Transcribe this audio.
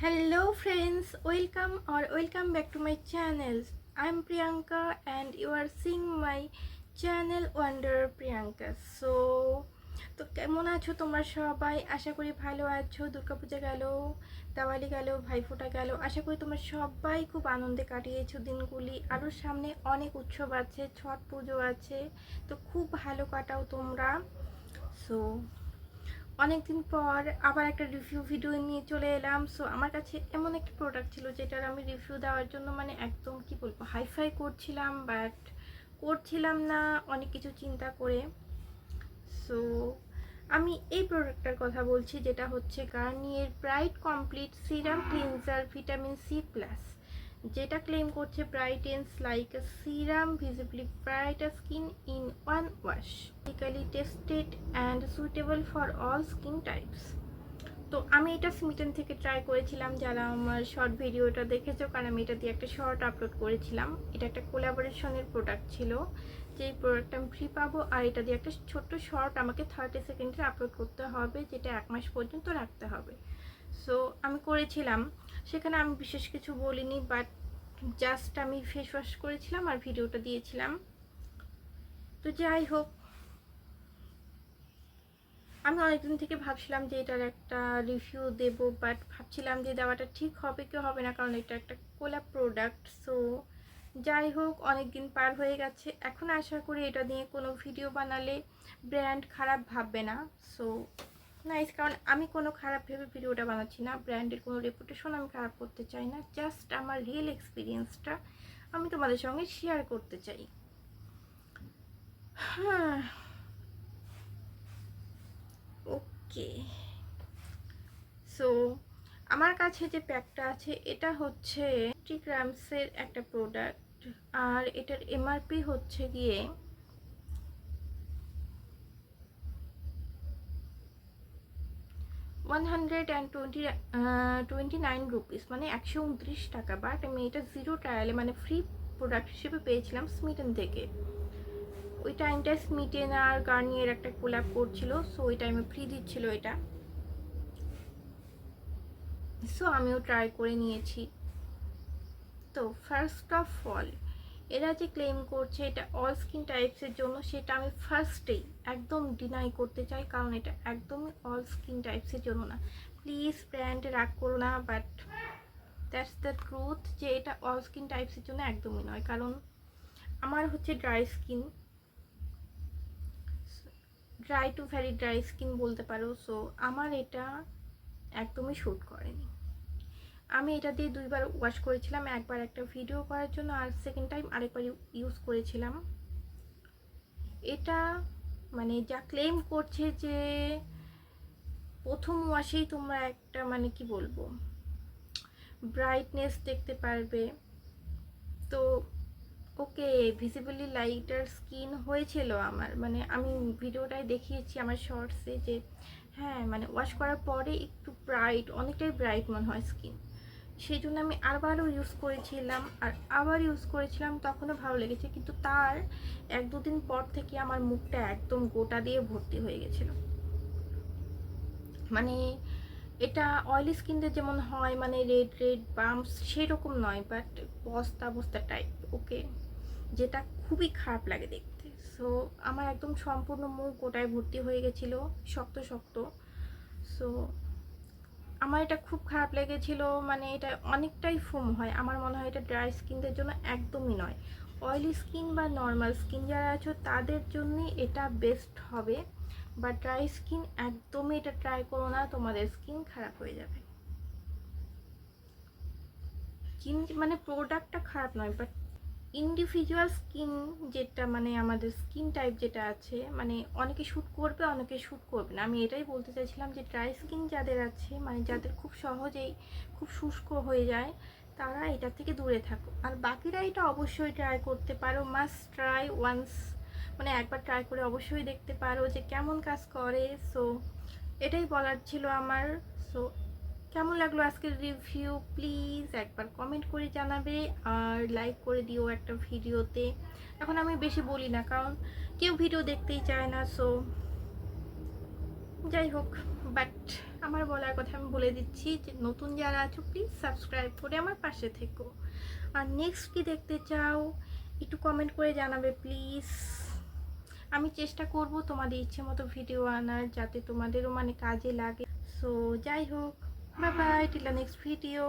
Hello friends, welcome back to my channel. I'm Priyanka and you are seeing my channel Wonder Priyanka. তো কেমন আছো তোমরা সবাই? আশা করি ভালো আছো। দুর্গাপূজা গেল, দিওয়ালি গেল, ভাইফোঁটা গেল। আশা করি তোমরা সবাই খুব আনন্দে কাটিয়েছো দিনগুলি। আরও সামনে অনেক উৎসব আছে, ছট পুজো আছে, তো খুব ভালো কাটাও তোমরা। সো অনেকদিন পর আবার একটা রিভিউ ভিডিও নিয়ে চলে এলাম। সো আমার কাছে এমন একটা প্রোডাক্ট ছিল যেটার আমি রিভিউ দেওয়ার জন্য একদম কি বলবো হাইফাই করছিলাম, বাট করছিলাম না অনেক কিছু চিন্তা করে। সো আমি এই প্রোডাক্টটার কথা বলছি, যেটা হচ্ছে Garnier bright complete serum cleanser vitamin C plus, যেটা ক্লেম করছে brightens like a serum visibly bright skin in one wash, medically tested and suitable for all skin types. তো আমি এটা স্মিটেন থেকে ট্রাই করেছিলাম, যারা আমার শর্ট ভিডিওটা দেখেছো, কারণ আমি এটা দিয়ে একটা শর্ট আপলোড করেছিলাম। এটা একটা কোলাবোরেশনের প্রোডাক্ট ছিল, যেই প্রোডাক্টটা আমি ফ্রি পাবো, আর এটা দিয়ে একটা ছোট্ট শর্ট আমাকে 30 সেকেন্ডে আপলোড করতে হবে, যেটা 1 মাস পর্যন্ত রাখতে হবে। সো আমি করেছিলাম, সেখানে আমি বিশেষ কিছু বলিনি, বাট জাস্ট আমি ফেস ওয়াশ করেছিলাম আর ভিডিওটা দিয়েছিলাম। তো যাই হোক, আমি অনেকদিন থেকে ভাবছিলাম যে এটার একটা রিভিউ দেব, বাট ভাবছিলাম যে দেওয়াটা ঠিক হবে কি হবে না, কারণ এটা একটা কোলা প্রোডাক্ট। সো যাই হোক, অনেক দিন পার হয়ে গেছে, এখন আশা করি এটা নিয়ে কোনো ভিডিও বানালে ব্র্যান্ড খারাপ ভাববে না। সো নাইস, কারণ আমি কোনো খারাপ ভেবে ভিডিওটা বানাচ্ছি না, ব্র্যান্ডের কোনো রেপুটেশন আমি খারাপ করতে চাই না, জাস্ট আমার রিয়েল এক্সপিরিয়েন্সটা আমি তোমাদের সঙ্গে শেয়ার করতে চাই। হ্যাঁ, ওকে। সো আমার কাছে যে প্যাকটা আছে, এটা হচ্ছে 50 গ্রামসের একটা প্রোডাক্ট, আর এটার এমআরপি হচ্ছে গিয়ে 129 রুপিস, মানে 129 টাকা। বাট আমি এটা জিরো ট্রায়ালে ফ্রি প্রোডাক্ট হিসেবে পেয়েছিলাম স্মিটেন থেকে। ওই টাইমটায় স্মিটেন আর গার্নিয়ের একটা কোল্যাব করছিল, সো ওই টাইমে ফ্রি দিচ্ছিল এটা। সো আমিও ট্রাই করে নিয়েছি। তো ফার্স্ট অফ অল, এরা যে ক্লেম করছে এটা অল স্কিন টাইপসের জন্য, সেটা আমি ফার্স্টেই একদম ডিনাই করতে চাই, কারণ এটা একদমই অল স্কিন টাইপসের জন্য না। প্লিজ ব্র্যান্ড রাগ করো না, বাট দ্যাটস দ্য ট্রুথ, যে এটা অল স্কিন টাইপসের জন্য একদমই নয়। কারণ আমার হচ্ছে dry to very dry skin বলতে পারো। সো আমার এটা একদমই শ্যুট করেনি। আমি এটা দিয়ে 2বার ওয়াশ করেছিলাম, একবার একটা ভিডিও করার জন্য, আর সেকেন্ড টাইম আরেকবার ইউজ করেছিলাম। এটা যা ক্লেম করছে যে প্রথম ওয়াশেই তোমরা একটা কি বলবো ব্রাইটনেস দেখতে পারবে। তো ওকে, ভিজিবলি লাইটার স্কিন হয়েছিল আমার, আমি ভিডিওটাই দেখিয়েছি আমার শর্টসে, যে হ্যাঁ ওয়াশ করার পরে একটু ব্রাইট, অনেকটাই ব্রাইট মনে হয় স্কিন। সেই জন্য আমি আবারও ইউজ করেছিলাম, আর আবার ইউজ করেছিলাম, তখনও ভালো লেগেছে। কিন্তু তার 1-2 দিন পর থেকে আমার মুখটা একদম গোটা দিয়ে ভর্তি হয়ে গেছিলো। এটা অয়েলি স্কিনদের যেমন হয়, রেড রেড বাম্পস, সেরকম নয়, বাট বস্তা বস্তা টাইপ। ওকে, যেটা খুবই খারাপ লাগে দেখতে। সো আমার একদম সম্পূর্ণ মুখ গোটায় ভর্তি হয়ে গেছিলো, শক্ত শক্ত। সো আমার এটা খুব খারাপ লেগেছিল। এটা অনেকটাই ফোম হয়, আমার মনে হয় এটা ড্রাই স্কিনদের জন্য একদমই নয়। অয়েলি স্কিন বা নর্মাল স্কিন যারা আছো তাদের জন্যই এটা বেস্ট হবে, বা ড্রাই স্কিন একদমই এটা ট্রাই করো না, তোমাদের স্কিন খারাপ হয়ে যাবে। প্রোডাক্টটা খারাপ নয়, বাট ইন্ডিভিজুয়াল স্কিন যেটা আমাদের স্কিন টাইপ যেটা আছে, অনেকে শ্যুট করবে, অনেকে শ্যুট করবে না। আমি এটাই বলতে চাইছিলাম যে ড্রাই স্কিন যাদের আছে, যাদের খুব সহজেই খুব শুষ্ক হয়ে যায়, তারা এটা থেকে দূরে থাকো। আর বাকিরা এটা অবশ্যই ট্রাই করতে পারো, মাস্ট ট্রাই ওয়ান্স, একবার ট্রাই করে অবশ্যই দেখতে পারো যে কেমন কাজ করে। সো এটাই বলার ছিল আমার। সো কেমন লাগলো আজকের রিভিউ, প্লিজ একবার কমেন্ট করে জানাবে, আর লাইক করে দিও একটা ভিডিওতে। এখন আমি বেশি বলি না, কারণ কেউ ভিডিও দেখতেই চায় না। সো যাই হোক, বাট আমার বলার কথা আমি বলে দিচ্ছি যে নতুন যারা আছো প্লিজ সাবস্ক্রাইব করে আমার পাশে থেকো। আর নেক্সট কি দেখতে চাও একটু কমেন্ট করে জানাবে প্লিজ। আমি চেষ্টা করব তোমাদের ইচ্ছে মতো ভিডিও আনার, যাতে তোমাদেরও মানে কাজে লাগে। সো যাই হোক, bye bye, till the next video.